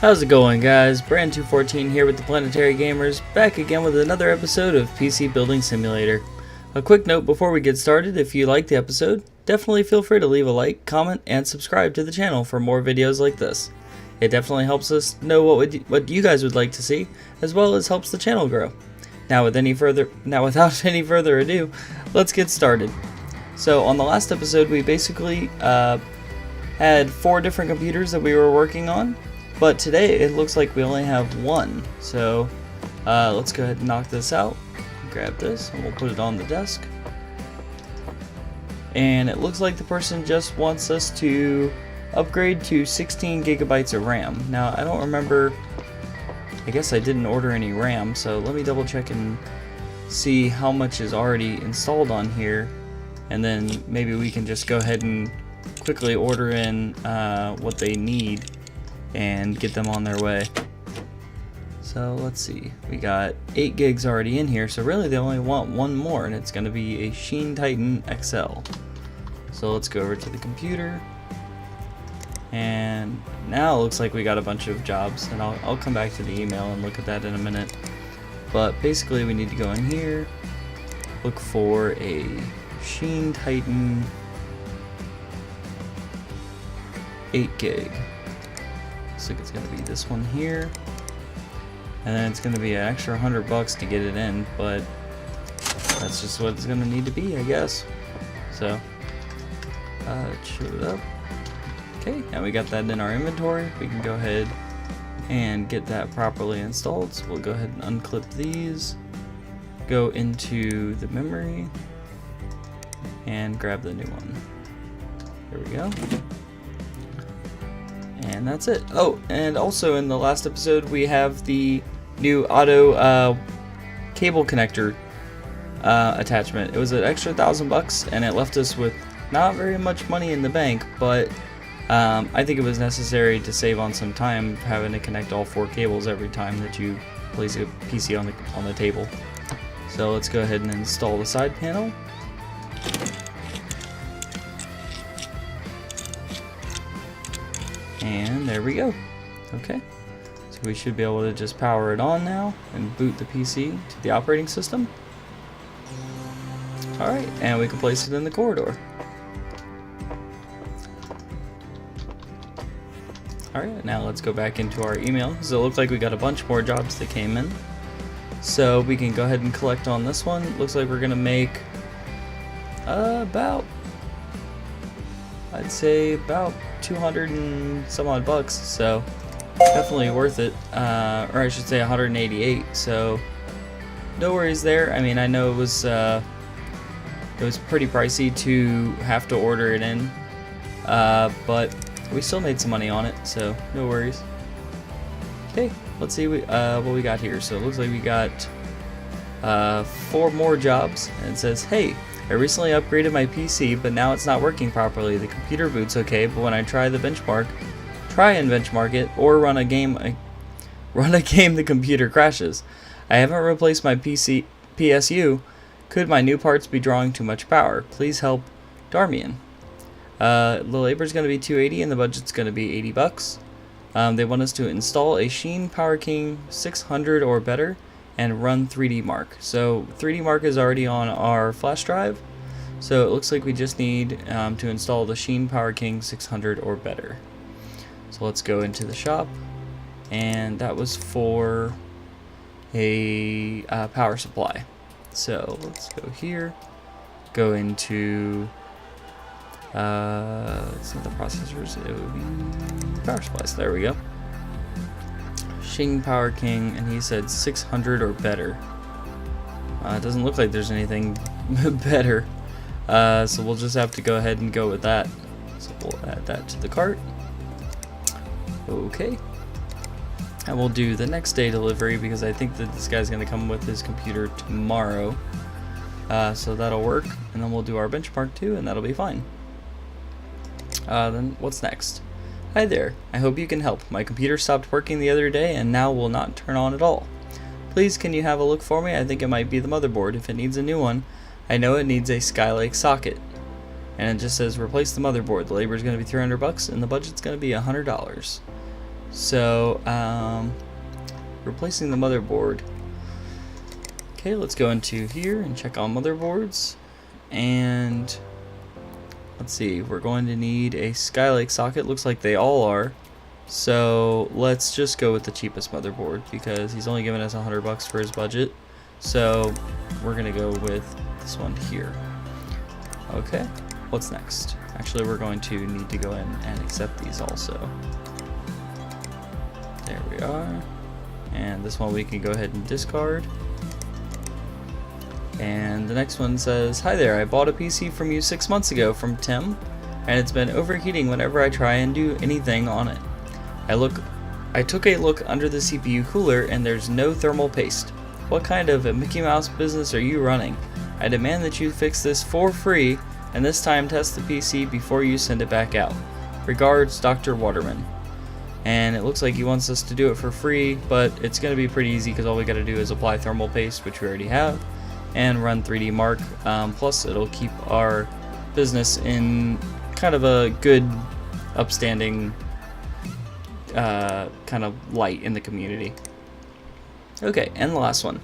How's it going, guys? Brand214 here with the Planetarygamers, back again with another episode of PC Building Simulator. A quick note before we get started: if you liked the episode, definitely feel free to leave a like, comment, and subscribe to the channel for more videos like this. It definitely helps us know what you guys would like to see, as well as helps the channel grow. Now without any further ado, let's get started. So on the last episode, we basically had 4 different computers that we were working on. But today it looks like we only have one, so let's go ahead and knock this out. Grab this and we'll put it on the desk. And it looks like the person just wants us to upgrade to 16 gigabytes of RAM. Now I don't remember, I guess I didn't order any RAM, so let me double check and see how much is already installed on here, and then maybe we can just go ahead and quickly order in what they need and get them on their way. So let's see, we got 8 gigs already in here, so really they only want one more, and it's going to be a Sheen Titan XL. So let's go over to the computer, and now it looks like we got a bunch of jobs, and I'll come back to the email and look at that in a minute. But basically we need to go in here, look for a Sheen Titan 8 gig. Looks like it's going to be this one here, and then it's going to be an extra $100 to get it in, but that's just what it's going to need to be, I guess. So shoot it up. Okay, now we got that in our inventory. We can go ahead and get that properly installed. So we'll go ahead and unclip these, go into the memory, and grab the new one. There we go. And that's it. Oh, and also in the last episode we have the new auto cable connector attachment. It was an extra $1,000 and it left us with not very much money in the bank, but I think it was necessary to save on some time having to connect all 4 cables every time that you place a PC on the table. So let's go ahead and install the side panel. And there we go. Okay, so we should be able to just power it on now and boot the PC to the operating system. Alright, and we can place it in the corridor. Alright, now let's go back into our email, because it looks like we got a bunch more jobs that came in. So we can go ahead and collect on this one. Looks like we're going to make about, I'd say about 200 and some odd bucks, so definitely worth it, or I should say 188, so no worries there. I mean, I know it was pretty pricey to have to order it in, but we still made some money on it, so no worries. Okay, let's see what we got here. So it looks like we got 4 more jobs, and it says, hey, I recently upgraded my PC, but now it's not working properly. The computer boots okay, but when I try and benchmark it, or run a game, the computer crashes. I haven't replaced my PSU. Could my new parts be drawing too much power? Please help, Darmian. The labor's going to be $280, and the budget's going to be $80. They want us to install a Sheen Power King 600 or better and run 3D Mark. So 3D Mark is already on our flash drive, so it looks like we just need to install the Sheen Power King 600 or better. So let's go into the shop, and that was for a power supply. So let's go here, go into it's not the processors, it would be power supplies. There we go. Sheen Power King, and he said 600 or better. It doesn't look like there's anything better, so we'll just have to go ahead and go with that. So we'll add that to the cart. Okay, and we'll do the next day delivery, because I think that this guy's going to come with his computer tomorrow, so that'll work, and then we'll do our benchmark too, and that'll be fine. Then what's next? Hi there, I hope you can help. My computer stopped working the other day and now will not turn on at all. Please, can you have a look for me? I think it might be the motherboard. If it needs a new one, I know it needs a Skylake socket. And it just says replace the motherboard. The labor is going to be $300 and the budget's going to be $100. So, replacing the motherboard. Okay, let's go into here and check on motherboards. And let's see, we're going to need a Skylake socket. Looks like they all are. So let's just go with the cheapest motherboard because he's only giving us $100 for his budget. So we're gonna go with this one here. Okay, what's next? Actually, we're going to need to go in and accept these also. There we are. And this one we can go ahead and discard. And the next one says, "Hi there, I bought a PC from you 6 months ago from Tim, and it's been overheating whenever I try and do anything on it. I took a look under the CPU cooler and there's no thermal paste. What kind of a Mickey Mouse business are you running? I demand that you fix this for free, and this time test the PC before you send it back out. Regards, Dr. Waterman." And it looks like he wants us to do it for free, but it's going to be pretty easy because all we got to do is apply thermal paste, which we already have, and run 3D Mark. Plus it'll keep our business in kind of a good, upstanding kind of light in the community. Okay, and the last one.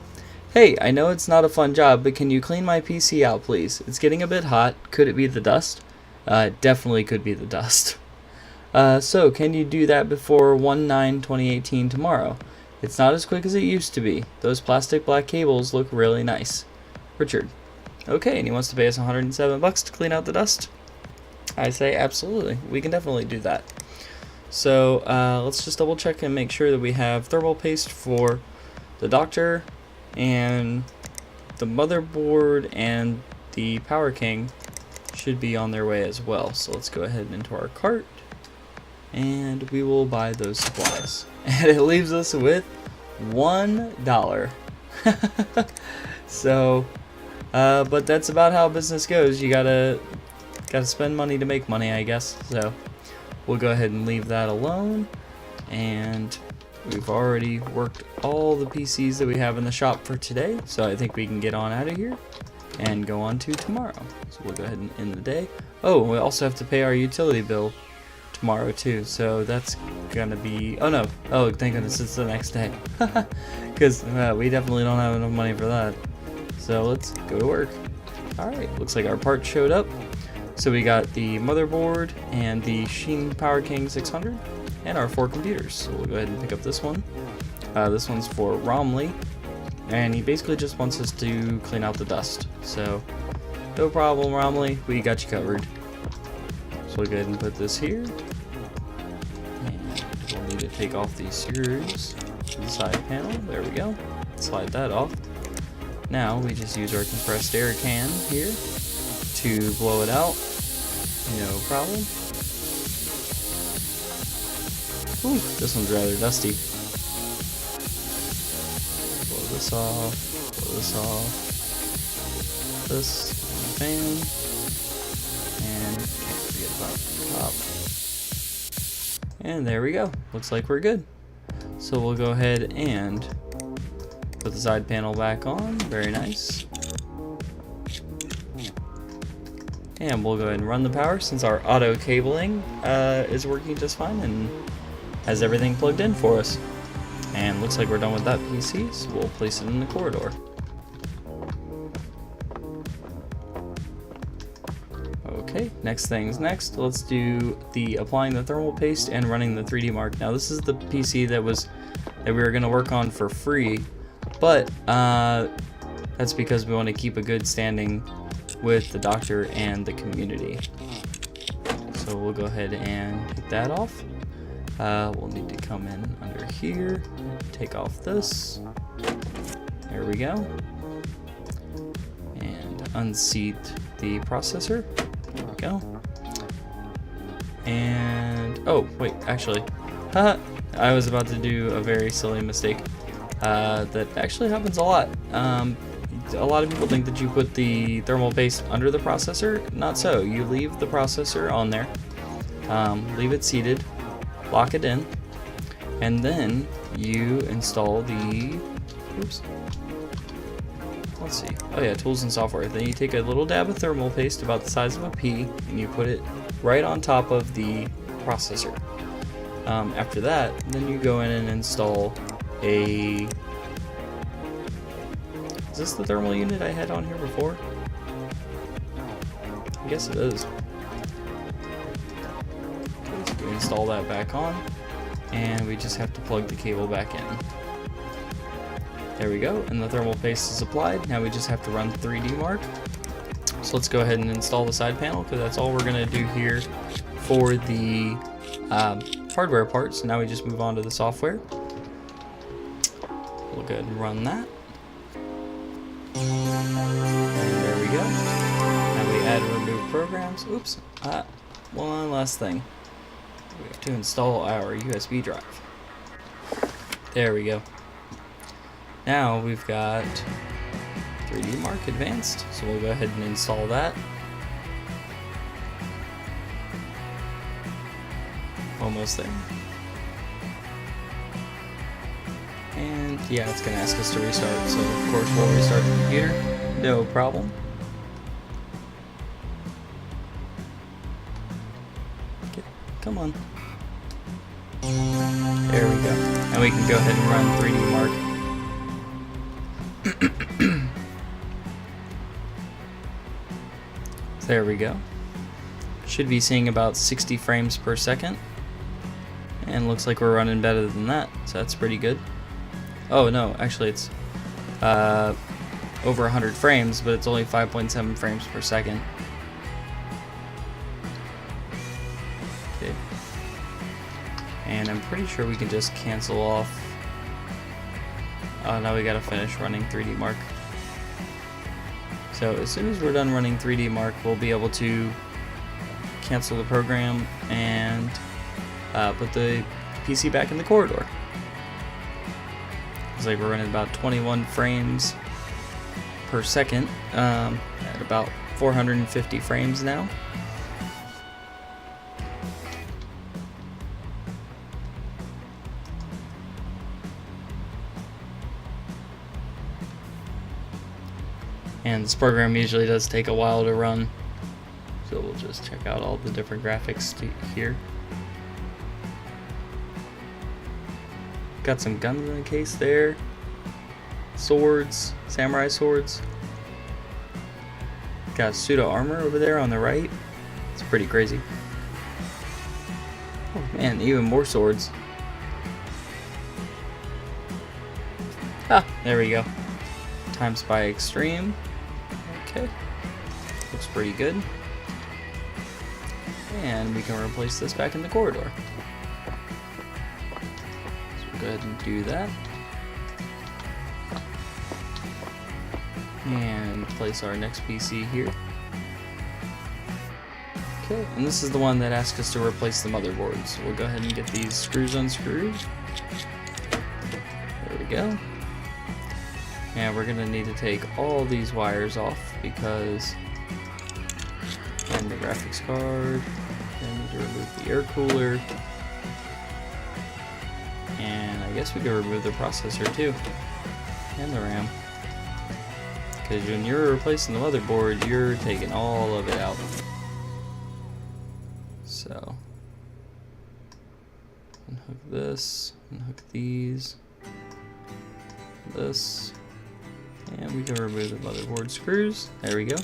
"Hey, I know it's not a fun job, but can you clean my PC out, please? It's getting a bit hot. Could it be the dust?" Definitely could be the dust. "So, can you do that before 1/9/2018 tomorrow? It's not as quick as it used to be. Those plastic black cables look really nice. Richard." Okay, and he wants to pay us $107 to clean out the dust? I say absolutely. We can definitely do that. So, let's just double check and make sure that we have thermal paste for the Doctor and the motherboard, and the Power King should be on their way as well. So let's go ahead into our cart and we will buy those supplies. And it leaves us with $1. So, but that's about how business goes. You gotta spend money to make money, I guess. So we'll go ahead and leave that alone. And we've already worked all the PCs that we have in the shop for today. So I think we can get on out of here and go on to tomorrow. So we'll go ahead and end the day. Oh, we also have to pay our utility bill tomorrow too, so that's gonna be, oh no, oh thank goodness it's the next day, because we definitely don't have enough money for that. So let's go to work. Alright, looks like our parts showed up. So we got the motherboard and the Sheen Power King 600 and our 4 computers. So we'll go ahead and pick up this one. This one's for Romley, and he basically just wants us to clean out the dust. So no problem, Romley, we got you covered. So we'll go ahead and put this here, and we'll need to take off these screws to the side panel. There we go. Slide that off. Now we just use our compressed air can here to blow it out. No problem. Ooh, this one's rather dusty. Blow this off. Blow this off. This fan. And can't forget about the top. And there we go. Looks like we're good. So we'll go ahead and put the side panel back on. Very nice. And we'll go ahead and run the power since our auto cabling is working just fine and has everything plugged in for us. And looks like we're done with that PC, so we'll place it in the corridor. Okay, next things next. Let's do the applying the thermal paste and running the 3D Mark. Now this is the PC that we were going to work on for free, but that's because we want to keep a good standing with the Doctor and the community. So we'll go ahead and take that off. We'll need to come in under here, take off this. There we go. And unseat the processor. There we go. And oh wait, actually, I was about to do a very silly mistake. That actually happens a lot. A lot of people think that you put the thermal paste under the processor. Not so. You leave the processor on there, leave it seated, lock it in, and then you install the, oops, let's see, oh yeah, tools and software. Then you take a little dab of thermal paste about the size of a pea and you put it right on top of the processor. After that, then you go in and install a... Is this the thermal unit I had on here before? I guess it is. Okay, so we install that back on, and we just have to plug the cable back in. There we go, and the thermal paste is applied. Now we just have to run 3D Mark. So let's go ahead and install the side panel, because that's all we're going to do here for the hardware parts. Now we just move on to the software. We'll go ahead and run that. And there we go. Now we add and remove programs. Oops. One last thing. We have to install our USB drive. There we go. Now we've got 3D Mark Advanced, so we'll go ahead and install that. Almost there. And yeah, it's going to ask us to restart, so of course we'll restart the computer, no problem. Okay, come on. There we go. And we can go ahead and run 3D Mark. There we go. Should be seeing about 60 frames per second. And looks like we're running better than that, so that's pretty good. Oh no, actually it's over 100 frames, but it's only 5.7 frames per second. Okay. And I'm pretty sure we can just cancel off. Oh, now we gotta finish running 3D Mark. So as soon as we're done running 3D Mark, we'll be able to cancel the program and put the PC back in the corridor. Looks like we're running about 21 frames per second, at about 450 frames now. And this program usually does take a while to run, so we'll just check out all the different graphics here. Got some guns in the case there, swords, samurai swords. Got pseudo armor over there on the right. It's pretty crazy. Oh man, even more swords. Ah, there we go. Time Spy Extreme. Okay, looks pretty good. And we can replace this back in the corridor. So we'll go ahead and do that. And place our next PC here. Okay, and this is the one that asks us to replace the motherboard. So we'll go ahead and get these screws unscrewed. There we go. And we're going to need to take all these wires off because, and the graphics card, I need to remove the air cooler, and I guess we could remove the processor too, and the RAM, because when you're replacing the motherboard, you're taking all of it out. So, unhook this, unhook these, this. And we can remove the motherboard screws. There we go.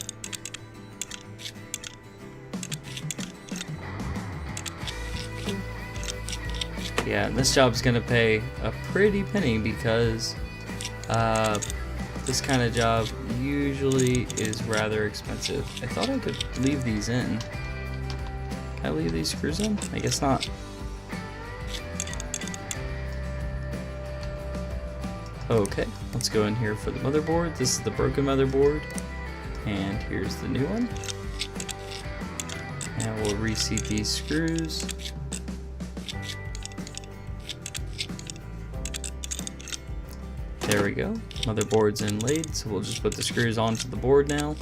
Yeah, this job's gonna pay a pretty penny because this kind of job usually is rather expensive. I thought I could leave these in. Can I leave these screws in? I guess not. Okay, let's go in here for the motherboard. This is the broken motherboard, and here's the new one. And we'll reseat these screws. There we go. Motherboard's inlaid, so we'll just put the screws onto the board now.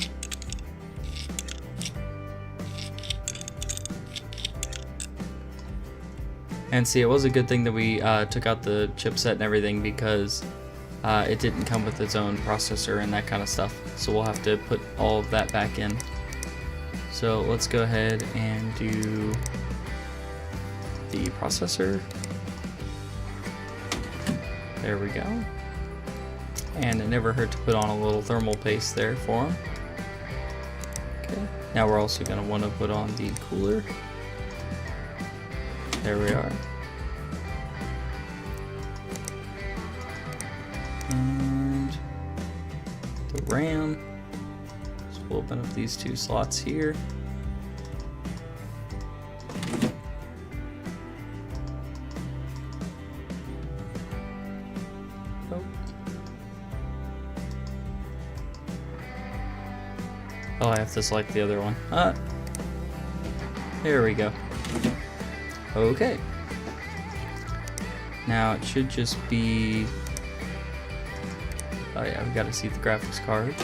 And see, it was a good thing that we took out the chipset and everything because it didn't come with its own processor and that kind of stuff. So we'll have to put all of that back in. So let's go ahead and do the processor. There we go. And it never hurt to put on a little thermal paste there for him. Okay, now we're also going to want to put on the cooler. There we are. And the RAM. So we'll open up these two slots here. Oh, I have to select the other one. There we go. Okay. Now it should just be... Oh yeah, we gotta see the graphics card.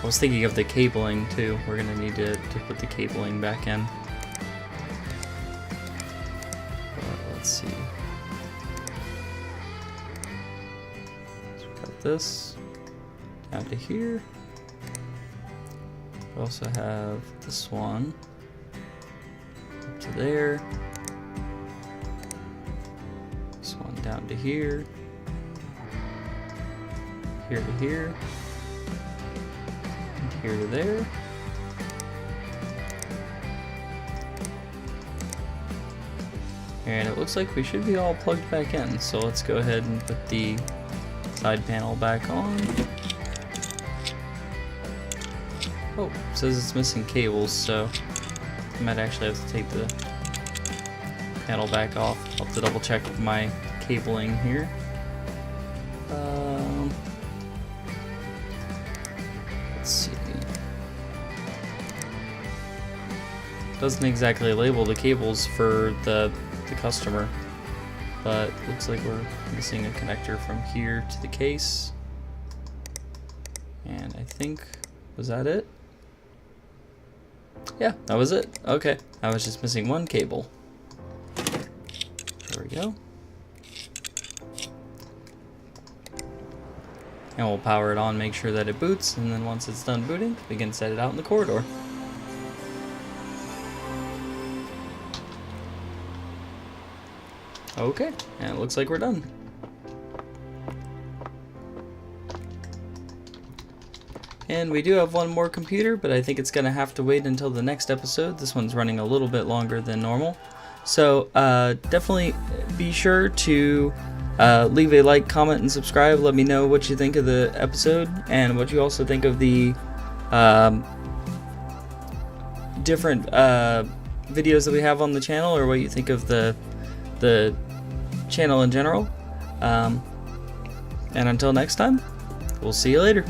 I was thinking of the cabling too. We're gonna need to put the cabling back in. Let's see. So we got this down to here. We also have this one up to there. This one down to here. Here to here. And here to there. And it looks like we should be all plugged back in. So let's go ahead and put the side panel back on. Oh, it says it's missing cables, so I might actually have to take the panel back off. I'll have to double check my cabling here. Let's see. Doesn't exactly label the cables for the customer, but looks like we're missing a connector from here to the case. And I think, was that it? Yeah, that was it. Okay, I was just missing one cable. There we go. And we'll power it on, make sure that it boots, and then once it's done booting, we can set it out in the corridor. Okay, and it looks like we're done. And we do have one more computer, but I think it's going to have to wait until the next episode. This one's running a little bit longer than normal. So definitely be sure to leave a like, comment, and subscribe. Let me know what you think of the episode and what you also think of the different videos that we have on the channel, or what you think of the channel in general. And until next time, we'll see you later.